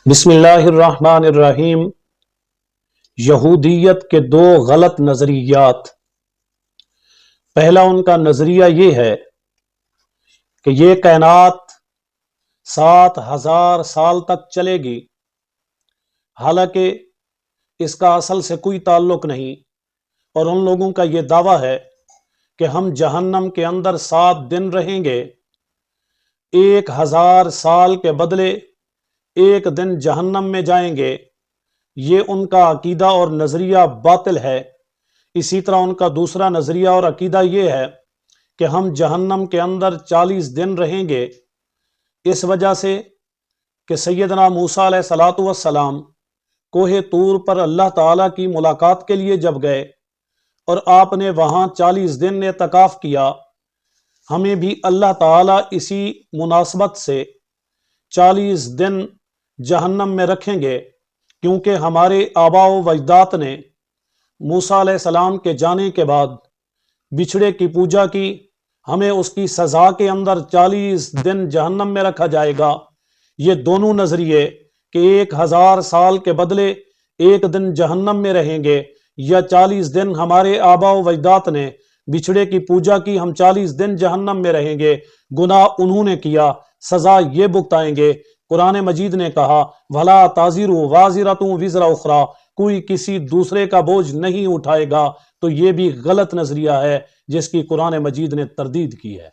بسم اللہ الرحمن الرحیم۔ یہودیت کے دو غلط نظریات۔ پہلا ان کا نظریہ یہ ہے کہ یہ کائنات 7,000 سال تک چلے گی، حالانکہ اس کا اصل سے کوئی تعلق نہیں، اور ان لوگوں کا یہ دعویٰ ہے کہ ہم جہنم کے اندر 7 دن رہیں گے، 1,000 سال کے بدلے 1 دن جہنم میں جائیں گے۔ یہ ان کا عقیدہ اور نظریہ باطل ہے۔ اسی طرح ان کا دوسرا نظریہ اور عقیدہ یہ ہے کہ ہم جہنم کے اندر 40 دن رہیں گے، اس وجہ سے کہ سیدنا موسیٰ علیہ السلام کوہ طور پر اللہ تعالیٰ کی ملاقات کے لیے جب گئے اور آپ نے وہاں 40 دن اعتکاف کیا، ہمیں بھی اللہ تعالیٰ اسی مناسبت سے 40 دن جہنم میں رکھیں گے، کیونکہ ہمارے آباء و اجداد نے موسیٰ علیہ السلام کے جانے کے بعد بچھڑے کی پوجا کی، ہمیں اس کی سزا کے اندر 40 دن جہنم میں رکھا جائے گا۔ یہ دونوں نظریے کہ 1,000 سال کے بدلے 1 دن جہنم میں رہیں گے، یا 40 دن ہمارے آباء و اجداد نے بچھڑے کی پوجا کی، ہم 40 دن جہنم میں رہیں گے، گناہ انہوں نے کیا، سزا یہ بھگتائیں گے۔ قرآن مجید نے کہا وَلَا تَزِرُ وَازِرَةٌ وِزْرَ أُخْرَىٰ، کوئی کسی دوسرے کا بوجھ نہیں اٹھائے گا۔ تو یہ بھی غلط نظریہ ہے جس کی قرآن مجید نے تردید کی ہے۔